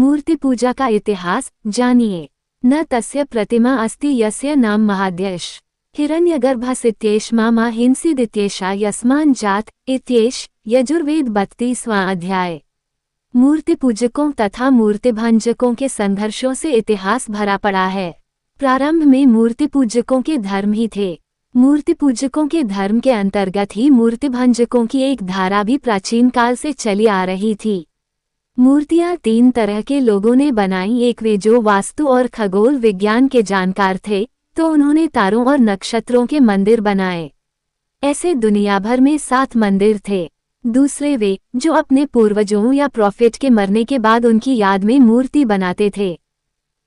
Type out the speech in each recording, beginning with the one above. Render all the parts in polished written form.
मूर्ति पूजा का इतिहास जानिए। न तस्य प्रतिमा अस्ति यस्य नाम महाद्यश हिरण्यगर्भसित्येष मामा हिंसीदित्येषा यस्मान् जात इत्येष यजुर्वेद 32वां अध्याय। मूर्ति पूजकों तथा मूर्ति भंजकों के संघर्षों से इतिहास भरा पड़ा है। प्रारंभ में मूर्ति पूजकों के धर्म ही थे। मूर्ति पूजकों के धर्म के अंतर्गत ही मूर्ति भंजकों की एक धारा भी प्राचीन काल से चली आ रही थी। मूर्तियां 3 तरह के लोगों ने बनाई। एक वे जो वास्तु और खगोल विज्ञान के जानकार थे, तो उन्होंने तारों और नक्षत्रों के मंदिर बनाए। ऐसे दुनिया भर में 7 मंदिर थे। दूसरे वे जो अपने पूर्वजों या प्रॉफिट के मरने के बाद उनकी याद में मूर्ति बनाते थे।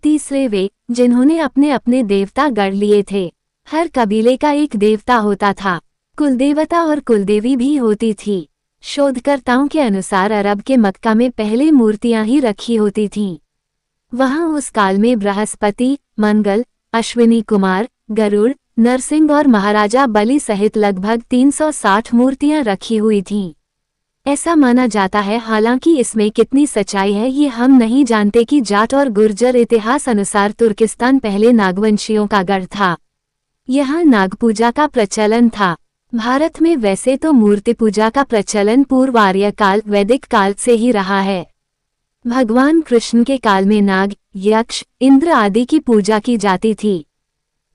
तीसरे वे जिन्होंने अपने अपने देवता गढ़ लिए थे। हर कबीले का एक देवता होता था। कुलदेवता और कुलदेवी भी होती थी। शोधकर्ताओं के अनुसार अरब के मक्का में पहले मूर्तियां ही रखी होती थीं। वहां उस काल में बृहस्पति, मंगल, अश्विनी कुमार, गरुड़, नरसिंह और महाराजा बलि सहित लगभग 360 मूर्तियां रखी हुई थीं। ऐसा माना जाता है, हालांकि इसमें कितनी सच्चाई है ये हम नहीं जानते, कि जाट और गुर्जर इतिहास अनुसार तुर्किस्तान पहले नागवंशियों का गढ़ था। यहाँ नाग पूजा का प्रचलन था। भारत में वैसे तो मूर्ति पूजा का प्रचलन पूर्व आर्य काल वैदिक काल से ही रहा है। भगवान कृष्ण के काल में नाग, यक्ष, इंद्र आदि की पूजा की जाती थी।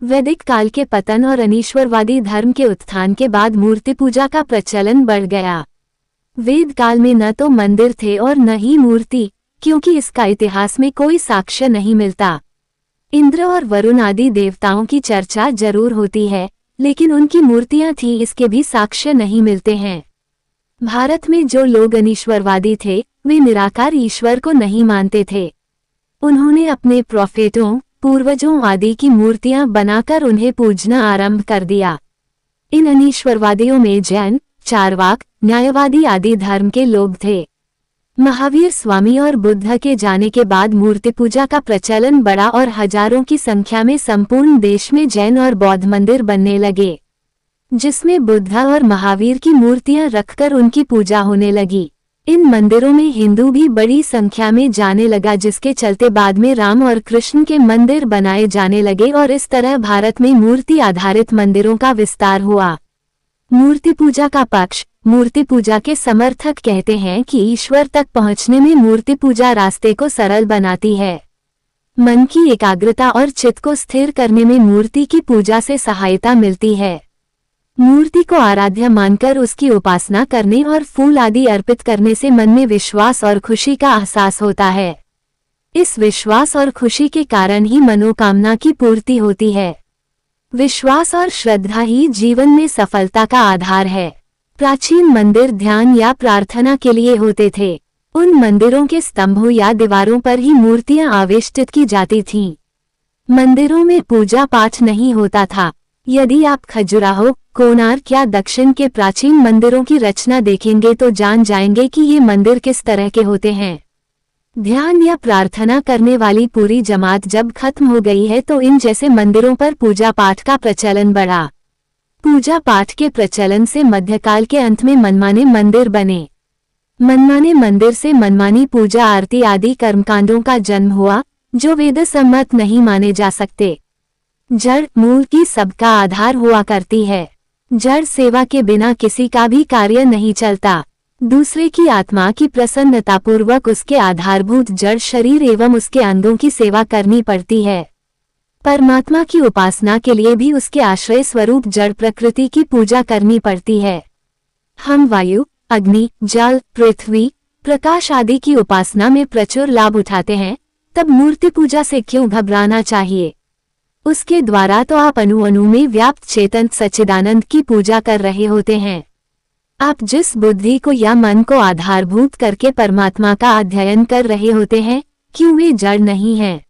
वैदिक काल के पतन और अनीश्वरवादी धर्म के उत्थान के बाद मूर्ति पूजा का प्रचलन बढ़ गया। वेद काल में न तो मंदिर थे और न ही मूर्ति, क्योंकि इसका इतिहास में कोई साक्ष्य नहीं मिलता। इंद्र और वरुण आदि देवताओं की चर्चा जरूर होती है, लेकिन उनकी मूर्तियां थीं इसके भी साक्ष्य नहीं मिलते हैं। भारत में जो लोग अनीश्वरवादी थे, वे निराकार ईश्वर को नहीं मानते थे। उन्होंने अपने प्रॉफिटों, पूर्वजों आदि की मूर्तियां बनाकर उन्हें पूजना आरंभ कर दिया। इन अनीश्वरवादियों में जैन, चारवाक, न्यायवादी आदि धर्म के लोग थे। महावीर स्वामी और बुद्ध के जाने के बाद मूर्ति पूजा का प्रचलन बढ़ा और हजारों की संख्या में संपूर्ण देश में जैन और बौद्ध मंदिर बनने लगे, जिसमें बुद्ध और महावीर की मूर्तियां रखकर उनकी पूजा होने लगी। इन मंदिरों में हिंदू भी बड़ी संख्या में जाने लगा, जिसके चलते बाद में राम और कृष्ण के मंदिर बनाए जाने लगे और इस तरह भारत में मूर्ति आधारित मंदिरों का विस्तार हुआ। मूर्ति पूजा का पक्ष। मूर्ति पूजा के समर्थक कहते हैं कि ईश्वर तक पहुंचने में मूर्ति पूजा रास्ते को सरल बनाती है। मन की एकाग्रता और चित्त को स्थिर करने में मूर्ति की पूजा से सहायता मिलती है। मूर्ति को आराध्य मानकर उसकी उपासना करने और फूल आदि अर्पित करने से मन में विश्वास और खुशी का एहसास होता है। इस विश्वास और खुशी के कारण ही मनोकामना की पूर्ति होती है। विश्वास और श्रद्धा ही जीवन में सफलता का आधार है। प्राचीन मंदिर ध्यान या प्रार्थना के लिए होते थे। उन मंदिरों के स्तंभों या दीवारों पर ही मूर्तियां आवेष्टित की जाती थीं। मंदिरों में पूजा पाठ नहीं होता था। यदि आप खजुराहो, कोणार्क या दक्षिण के प्राचीन मंदिरों की रचना देखेंगे तो जान जाएंगे कि ये मंदिर किस तरह के होते हैं। ध्यान या प्रार्थना करने वाली पूरी जमात जब खत्म हो गई है तो इन जैसे मंदिरों पर पूजा पाठ का प्रचलन बढ़ा। पूजा पाठ के प्रचलन से मध्यकाल के अंत में मनमाने मंदिर बने। मनमाने मंदिर से मनमानी पूजा आरती आदि कर्मकांडों का जन्म हुआ, जो वेद सम्मत नहीं माने जा सकते। जड़ मूल की सबका आधार हुआ करती है। जड़ सेवा के बिना किसी का भी कार्य नहीं चलता। दूसरे की आत्मा की प्रसन्नता पूर्वक उसके आधारभूत जड़ शरीर एवं उसके अंगों की सेवा करनी पड़ती है। परमात्मा की उपासना के लिए भी उसके आश्रय स्वरूप जड़ प्रकृति की पूजा करनी पड़ती है। हम वायु, अग्नि, जल, पृथ्वी, प्रकाश आदि की उपासना में प्रचुर लाभ उठाते हैं, तब मूर्ति पूजा से क्यों घबराना चाहिए। उसके द्वारा तो आप अणु अणु में व्याप्त चेतन सच्चिदानंद की पूजा कर रहे होते हैं। आप जिस बुद्धि को या मन को आधारभूत करके परमात्मा का अध्ययन कर रहे होते हैं, क्यों वे जड़ नहीं हैं।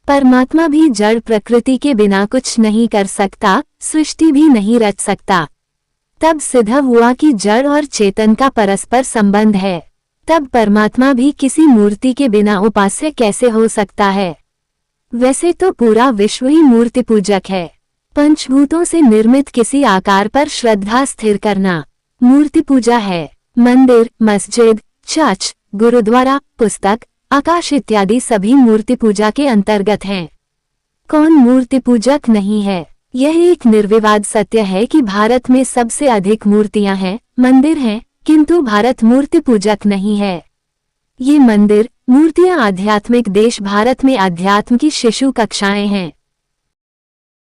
परमात्मा भी जड़ प्रकृति के बिना कुछ नहीं कर सकता, सृष्टि भी नहीं रच सकता। तब सिद्ध हुआ कि जड़ और चेतन का परस्पर संबंध है। तब परमात्मा भी किसी मूर्ति के बिना उपास्य कैसे हो सकता है। वैसे तो पूरा विश्व ही मूर्ति पूजक है। पंचभूतों से निर्मित किसी आकार पर श्रद्धा स्थिर करना मूर्ति पूजा है। मंदिर, मस्जिद, चर्च, गुरुद्वारा, पुस्तक आकाश इत्यादि सभी मूर्ति पूजा के अंतर्गत हैं। कौन मूर्ति पूजक नहीं है? यह एक निर्विवाद सत्य है कि भारत में सबसे अधिक मूर्तियां हैं, मंदिर हैं, किंतु भारत मूर्ति पूजक नहीं है। ये मंदिर, मूर्तियां आध्यात्मिक देश भारत में अध्यात्म की शिशु कक्षाएं हैं।